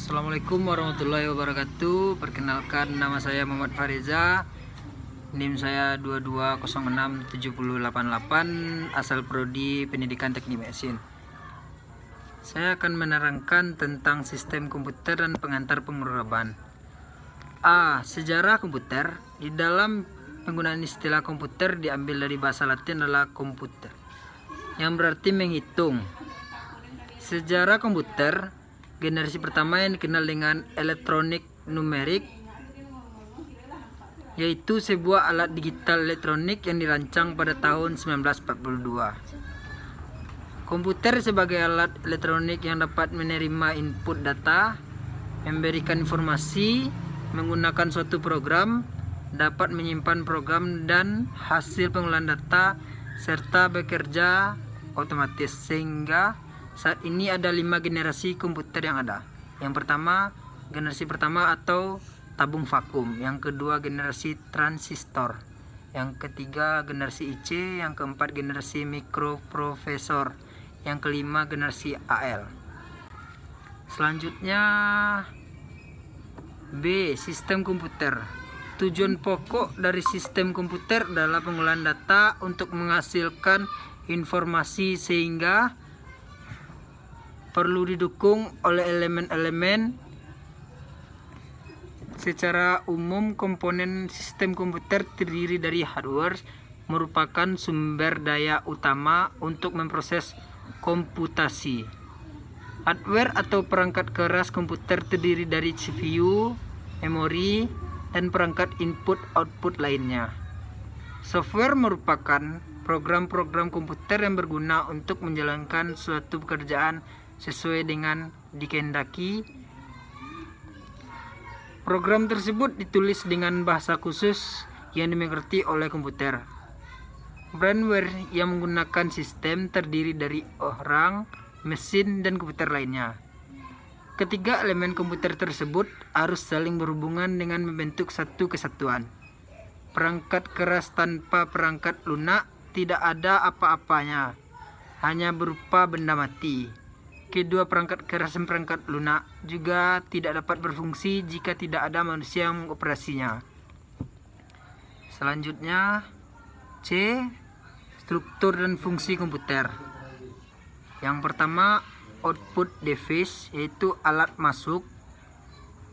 Assalamualaikum warahmatullahi wabarakatuh. Perkenalkan, nama saya Muhammad Fariza. NIM saya 2206788, asal prodi Pendidikan Teknik Mesin. Saya akan menerangkan tentang sistem komputer dan pengantar pemrograman. Sejarah komputer. Di dalam penggunaan istilah komputer diambil dari bahasa Latin adalah komputer, yang berarti menghitung. Sejarah komputer, generasi pertama yang dikenal dengan elektronik numerik, yaitu sebuah alat digital elektronik yang dirancang pada tahun 1942. Komputer sebagai alat elektronik yang dapat menerima input data, memberikan informasi, menggunakan suatu program, dapat menyimpan program dan hasil pengolahan data, serta bekerja otomatis. Sehingga saat ini ada 5 generasi komputer yang ada. Yang pertama, generasi pertama atau tabung vakum. Yang kedua, generasi transistor. Yang ketiga, generasi IC. Yang keempat, generasi mikroprosesor. Yang kelima, generasi AL. Selanjutnya, B. Sistem komputer. Tujuan pokok dari sistem komputer adalah pengolahan data untuk menghasilkan informasi, sehingga perlu didukung oleh elemen-elemen. Secara umum, komponen sistem komputer terdiri dari hardware, merupakan sumber daya utama untuk memproses komputasi. Hardware atau perangkat keras komputer terdiri dari CPU, memori, dan perangkat input-output lainnya. Software merupakan program-program komputer yang berguna untuk menjalankan suatu pekerjaan sesuai dengan dikehendaki. Program tersebut ditulis dengan bahasa khusus yang dimengerti oleh komputer. Firmware yang menggunakan sistem terdiri dari orang, mesin, dan komputer lainnya. Ketiga elemen komputer tersebut harus saling berhubungan dengan membentuk satu kesatuan. Perangkat keras tanpa perangkat lunak tidak ada apa-apanya, hanya berupa benda mati. Kedua perangkat keras dan perangkat lunak juga tidak dapat berfungsi jika tidak ada manusia yang mengoperasinya. Selanjutnya, C. Struktur dan fungsi komputer. Yang pertama, output device, yaitu alat masuk.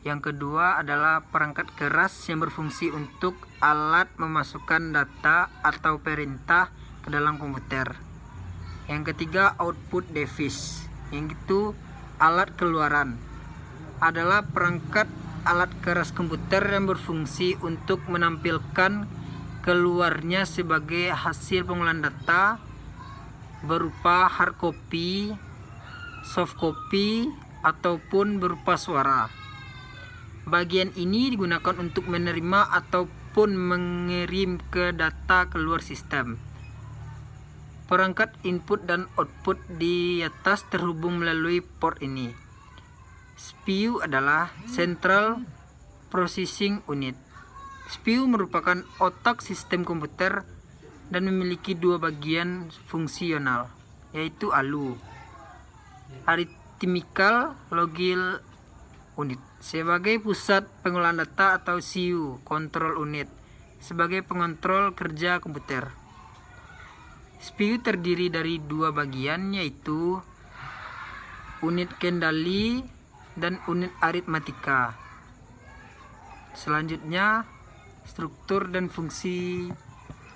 Yang kedua adalah perangkat keras yang berfungsi untuk alat memasukkan data atau perintah ke dalam komputer. Yang ketiga, output device, yaitu alat keluaran, adalah perangkat alat keras komputer yang berfungsi untuk menampilkan keluarnya sebagai hasil pengolahan data berupa hard copy, soft copy, ataupun berupa suara. Bagian ini digunakan untuk menerima ataupun mengirim ke data keluar sistem. Perangkat input dan output di atas terhubung melalui port ini. CPU adalah Central Processing Unit. CPU merupakan otak sistem komputer dan memiliki 2 bagian fungsional, yaitu ALU, Arithmetical Logic Unit, sebagai pusat pengolahan data, atau CPU, Control Unit, sebagai pengontrol kerja komputer. CPU terdiri dari 2 bagian, yaitu unit kendali dan unit aritmatika. Selanjutnya, struktur dan fungsi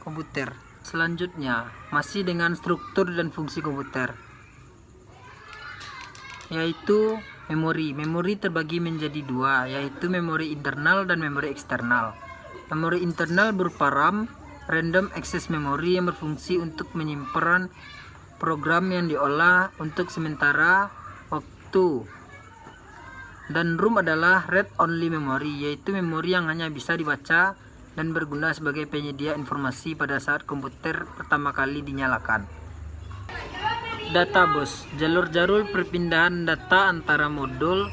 komputer. Selanjutnya, masih dengan struktur dan fungsi komputer, yaitu memori. Memori terbagi menjadi 2, yaitu memori internal dan memori eksternal. Memori internal berupa RAM, Random Access Memory, yang berfungsi untuk menyimpan program yang diolah untuk sementara waktu. Dan ROM adalah Read Only Memory, yaitu memori yang hanya bisa dibaca dan berguna sebagai penyedia informasi pada saat komputer pertama kali dinyalakan. Data bus, jalur-jalur perpindahan data antara modul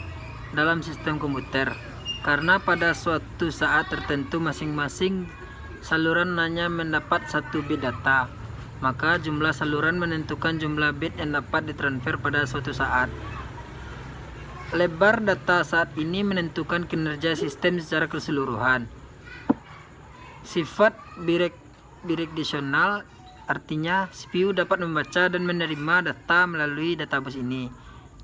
dalam sistem komputer. Karena pada suatu saat tertentu masing-masing saluran hanya mendapat 1 bit data, maka jumlah saluran menentukan jumlah bit yang dapat ditransfer pada suatu saat. Lebar data saat ini menentukan kinerja sistem secara keseluruhan. Sifat bidirectional artinya CPU dapat membaca dan menerima data melalui databus ini.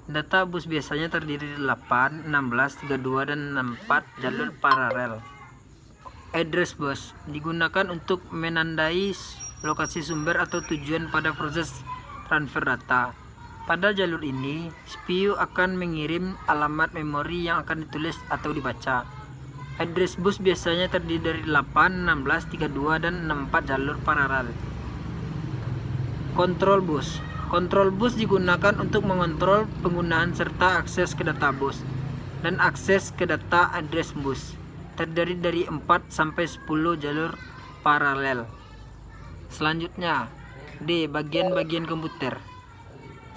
Databus biasanya terdiri dari 8, 16, 32, dan 64 jalur paralel. Address bus digunakan untuk menandai lokasi sumber atau tujuan pada proses transfer data. Pada jalur ini, CPU akan mengirim alamat memori yang akan ditulis atau dibaca. Address bus biasanya terdiri dari 8, 16, 32, dan 64 jalur paralel. Control bus. Control bus digunakan untuk mengontrol penggunaan serta akses ke databus dan akses ke data address bus. Terdiri dari 4 sampai 10 jalur paralel. Selanjutnya, D. Bagian-bagian komputer.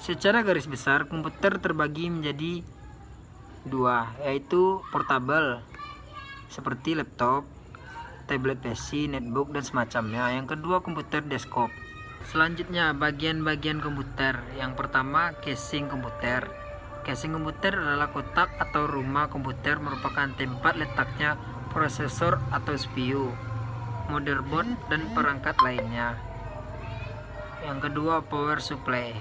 Secara garis besar, komputer terbagi menjadi dua, yaitu portable seperti laptop, tablet PC, netbook, dan semacamnya. Yang kedua, komputer desktop. Selanjutnya, bagian-bagian komputer. Yang pertama, casing komputer. Casing komputer adalah kotak atau rumah komputer, merupakan tempat letaknya prosesor atau CPU, motherboard, dan perangkat lainnya. Yang kedua, power supply.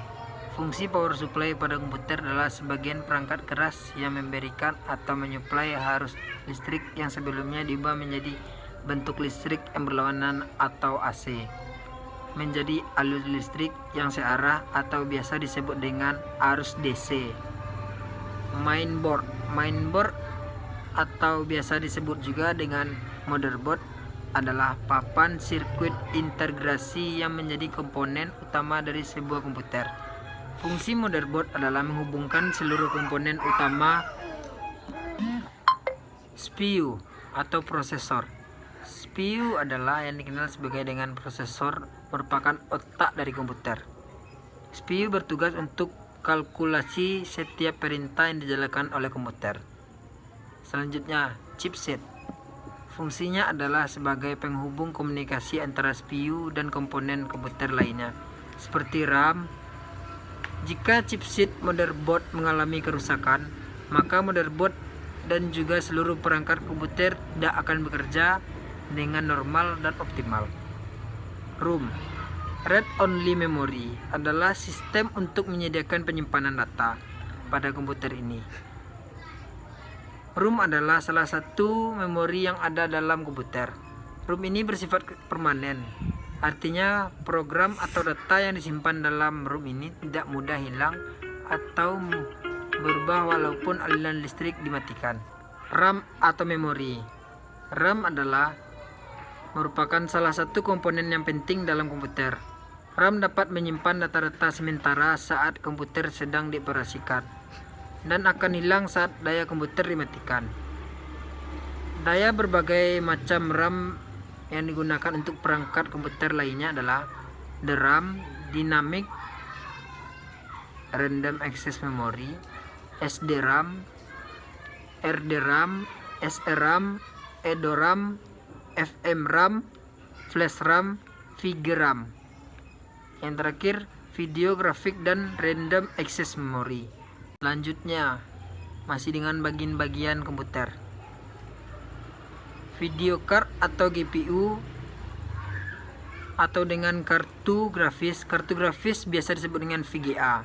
Fungsi power supply pada komputer adalah sebagian perangkat keras yang memberikan atau menyuplai arus listrik yang sebelumnya diubah menjadi bentuk listrik yang berlawanan atau AC menjadi arus listrik yang searah atau biasa disebut dengan arus DC. Mainboard atau biasa disebut juga dengan motherboard adalah papan sirkuit integrasi yang menjadi komponen utama dari sebuah komputer. Fungsi motherboard adalah menghubungkan seluruh komponen utama CPU atau prosesor. CPU adalah yang dikenal sebagai dengan prosesor, merupakan otak dari komputer. CPU bertugas untuk kalkulasi setiap perintah yang dijalankan oleh komputer. Selanjutnya, chipset. Fungsinya adalah sebagai penghubung komunikasi antara CPU dan komponen komputer lainnya, seperti RAM. Jika chipset motherboard mengalami kerusakan, maka motherboard dan juga seluruh perangkat komputer tidak akan bekerja dengan normal dan optimal. ROM, Read Only Memory, adalah sistem untuk menyediakan penyimpanan data pada komputer ini. ROM adalah salah satu memori yang ada dalam komputer. ROM ini bersifat permanen, artinya program atau data yang disimpan dalam ROM ini tidak mudah hilang atau berubah walaupun aliran listrik dimatikan. RAM atau memori. RAM adalah merupakan salah satu komponen yang penting dalam komputer. RAM dapat menyimpan data-data sementara saat komputer sedang dioperasikan dan akan hilang saat daya komputer dimatikan. Daya berbagai macam RAM yang digunakan untuk perangkat komputer lainnya adalah DRAM, Dynamic Random Access Memory, SDRAM, RDRAM, SRAM, EDORAM, FMRAM, FlashRAM, VGRAM. Yang terakhir, Video Graphic dan Random Access Memory. Selanjutnya, masih dengan bagian-bagian komputer. Video card atau GPU atau dengan kartu grafis. Kartu grafis biasa disebut dengan VGA.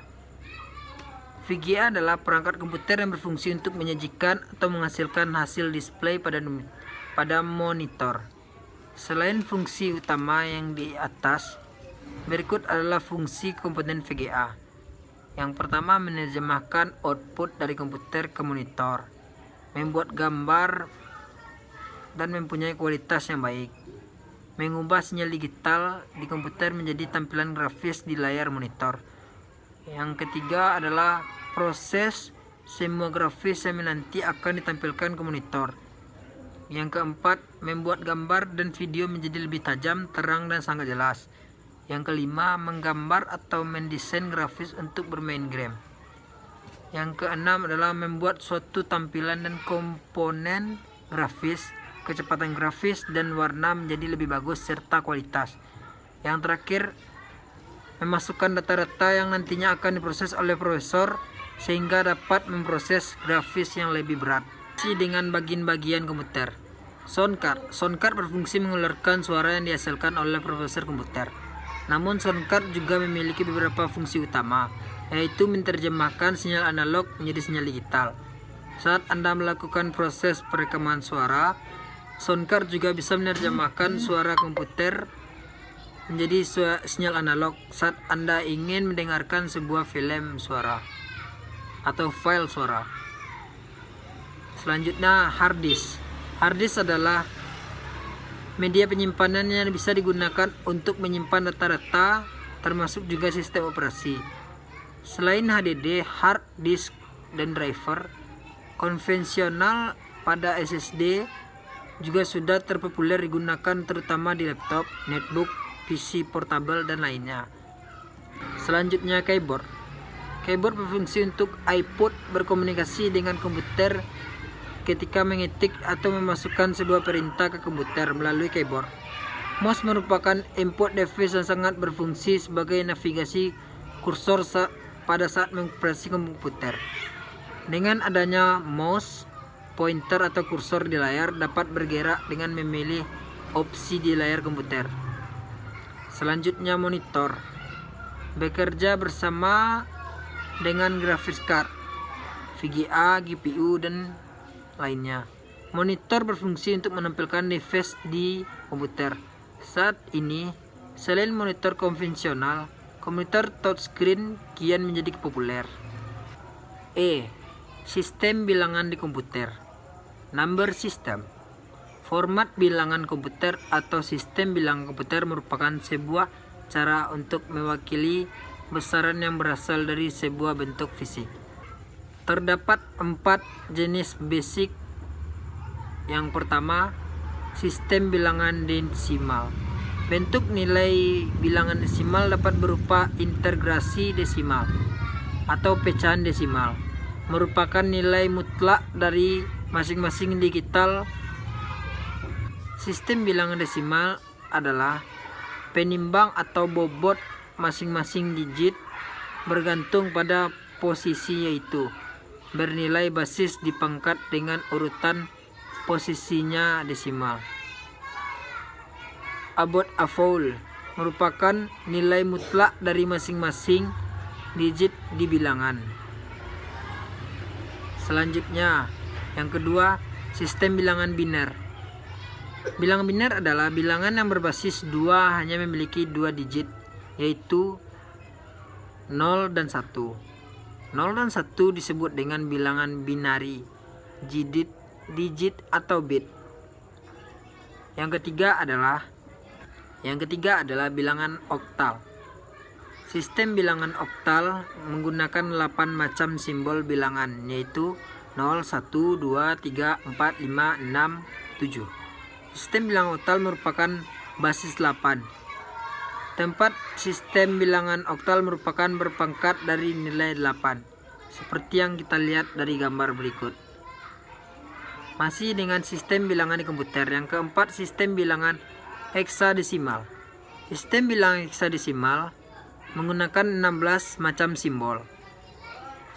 VGA adalah perangkat komputer yang berfungsi untuk menyajikan atau menghasilkan hasil display pada monitor. Selain fungsi utama yang di atas, berikut adalah fungsi komponen VGA. Yang pertama, menerjemahkan output dari komputer ke monitor, membuat gambar dan mempunyai kualitas yang baik, mengubah sinyal digital di komputer menjadi tampilan grafis di layar monitor. Yang ketiga adalah proses semua grafis yang nanti akan ditampilkan ke monitor. Yang keempat, membuat gambar dan video menjadi lebih tajam, terang, dan sangat jelas. Yang kelima, menggambar atau mendesain grafis untuk bermain game. Yang keenam adalah membuat suatu tampilan dan komponen grafis, kecepatan grafis, dan warna menjadi lebih bagus serta kualitas. Yang terakhir, memasukkan data-data yang nantinya akan diproses oleh prosesor sehingga dapat memproses grafis yang lebih berat. Dengan bagian-bagian komputer. Soundcard berfungsi mengeluarkan suara yang dihasilkan oleh prosesor komputer. Namun soundcard juga memiliki beberapa fungsi utama, yaitu menerjemahkan sinyal analog menjadi sinyal digital. Saat Anda melakukan proses perekaman suara, soundcard juga bisa menerjemahkan suara komputer menjadi sinyal analog saat Anda ingin mendengarkan sebuah film suara atau file suara. Selanjutnya, hard disk. Hard disk adalah media penyimpanan yang bisa digunakan untuk menyimpan data-data, termasuk juga sistem operasi. Selain HDD, hard disk dan driver konvensional pada SSD juga sudah terpopuler digunakan terutama di laptop, netbook, PC portable, dan lainnya. Selanjutnya, keyboard. Keyboard berfungsi untuk input berkomunikasi dengan komputer ketika mengetik atau memasukkan sebuah perintah ke komputer melalui keyboard. Mouse merupakan input device yang sangat berfungsi sebagai navigasi kursor pada saat mengoperasi komputer. Dengan adanya mouse, pointer atau kursor di layar dapat bergerak dengan memilih opsi di layar komputer. Selanjutnya, monitor. Bekerja bersama dengan graphics card, VGA, GPU, dan lainnya. Monitor berfungsi untuk menampilkan device di komputer. Saat ini, selain monitor konvensional, komputer touchscreen kian menjadi populer. Sistem bilangan di komputer. Number system. Format bilangan komputer atau sistem bilangan komputer merupakan sebuah cara untuk mewakili besaran yang berasal dari sebuah bentuk fisik. Terdapat 4 jenis basic. Yang pertama, sistem bilangan desimal. Bentuk nilai bilangan desimal dapat berupa integrasi desimal atau pecahan desimal, merupakan nilai mutlak dari masing-masing digital. Sistem bilangan desimal adalah penimbang atau bobot masing-masing digit bergantung pada posisi, yaitu bernilai basis di pangkat dengan urutan posisinya desimal. About a whole merupakan nilai mutlak dari masing-masing digit di bilangan. Selanjutnya, yang kedua, sistem bilangan biner. Bilangan biner adalah bilangan yang berbasis 2 hanya memiliki 2 digit, yaitu 0 dan 1. 0 dan 1 disebut dengan bilangan binari, digit atau bit. Yang ketiga adalah bilangan oktal. Sistem bilangan oktal menggunakan 8 macam simbol bilangan, yaitu 0, 1, 2, 3, 4, 5, 6, 7. Sistem bilangan oktal merupakan basis 8. Tempat sistem bilangan oktal merupakan berpangkat dari nilai 8, seperti yang kita lihat dari gambar berikut. Masih dengan sistem bilangan di komputer. Yang keempat, sistem bilangan heksadesimal. Sistem bilangan heksadesimal menggunakan 16 macam simbol,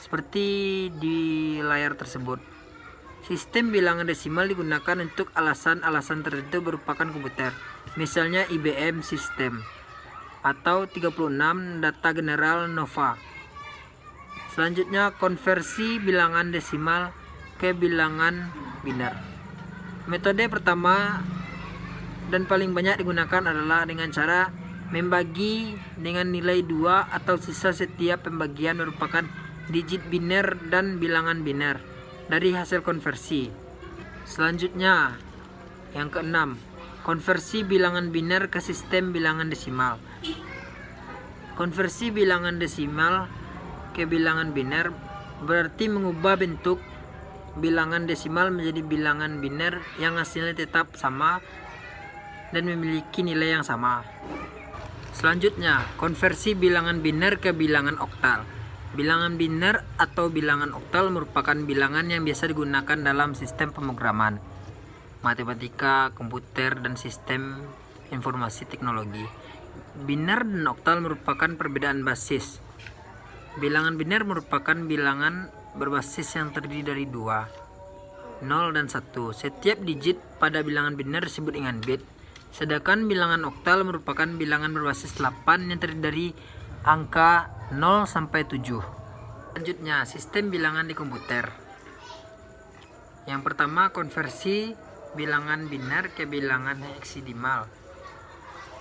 seperti di layar tersebut. Sistem bilangan desimal digunakan untuk alasan-alasan tertentu berupakan komputer, misalnya IBM System atau 36 data general Nova. Selanjutnya, konversi bilangan desimal ke bilangan biner. Metode pertama dan paling banyak digunakan adalah dengan cara membagi dengan nilai 2 atau sisa setiap pembagian merupakan digit biner dan bilangan biner dari hasil konversi. Selanjutnya, yang keenam, konversi bilangan biner ke sistem bilangan desimal. Konversi bilangan desimal ke bilangan biner berarti mengubah bentuk bilangan desimal menjadi bilangan biner yang hasilnya tetap sama dan memiliki nilai yang sama. Selanjutnya, konversi bilangan biner ke bilangan oktal. Bilangan biner atau bilangan oktal merupakan bilangan yang biasa digunakan dalam sistem pemrograman, matematika, komputer, dan sistem informasi teknologi. Biner dan oktal merupakan perbedaan basis. Bilangan biner merupakan bilangan berbasis yang terdiri dari 2, 0 dan 1. Setiap digit pada bilangan biner disebut dengan bit. Sedangkan bilangan oktal merupakan bilangan berbasis 8 yang terdiri dari angka 0 sampai 7. Selanjutnya, sistem bilangan di komputer. Yang pertama, konversi bilangan biner ke bilangan heksadesimal.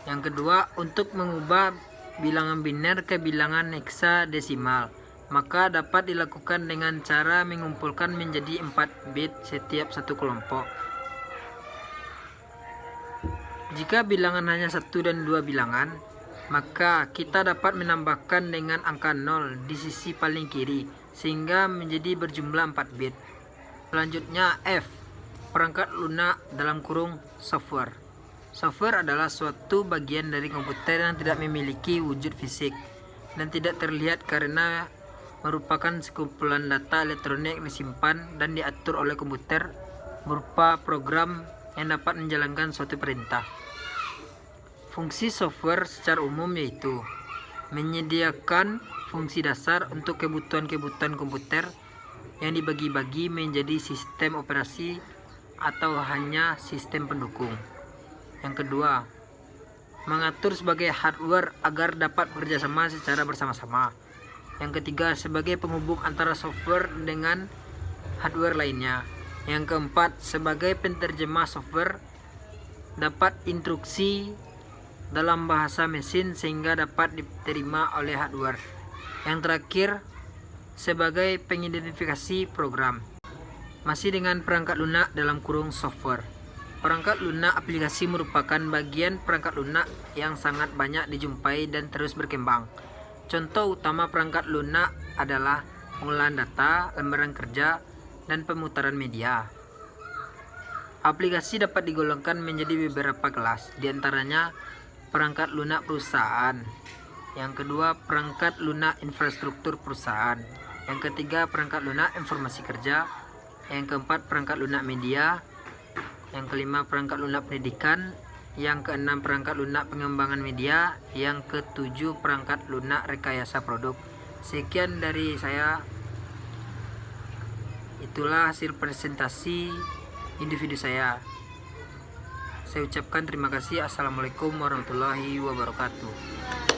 Yang kedua, untuk mengubah bilangan biner ke bilangan heksadesimal, maka dapat dilakukan dengan cara mengumpulkan menjadi 4 bit setiap satu kelompok. Jika bilangan hanya 1 dan 2 bilangan, maka kita dapat menambahkan dengan angka 0 di sisi paling kiri sehingga menjadi berjumlah 4 bit. Selanjutnya, F, perangkat lunak dalam kurung software. Software adalah suatu bagian dari komputer yang tidak memiliki wujud fisik dan tidak terlihat karena merupakan sekumpulan data elektronik yang disimpan dan diatur oleh komputer berupa program yang dapat menjalankan suatu perintah. Fungsi software secara umum yaitu menyediakan fungsi dasar untuk kebutuhan-kebutuhan komputer yang dibagi-bagi menjadi sistem operasi atau hanya sistem pendukung. Yang kedua, mengatur sebagai hardware agar dapat bekerjasama secara bersama-sama. Yang ketiga, sebagai penghubung antara software dengan hardware lainnya. Yang keempat, sebagai penterjemah software dapat instruksi dalam bahasa mesin sehingga dapat diterima oleh hardware. Yang terakhir, sebagai pengidentifikasi program. Masih dengan perangkat lunak dalam kurung software. Perangkat lunak aplikasi merupakan bagian perangkat lunak yang sangat banyak dijumpai dan terus berkembang. Contoh utama perangkat lunak adalah pengolahan data, lembaran kerja, dan pemutaran media. Aplikasi dapat digolongkan menjadi beberapa kelas, diantaranya perangkat lunak perusahaan. Yang kedua, perangkat lunak infrastruktur perusahaan. Yang ketiga, perangkat lunak informasi kerja. Yang keempat, perangkat lunak media. Yang kelima, perangkat lunak pendidikan. Yang keenam, perangkat lunak pengembangan media. Yang ketujuh, perangkat lunak rekayasa produk. Sekian dari saya. Itulah hasil presentasi individu saya. Saya ucapkan terima kasih. Assalamualaikum warahmatullahi wabarakatuh.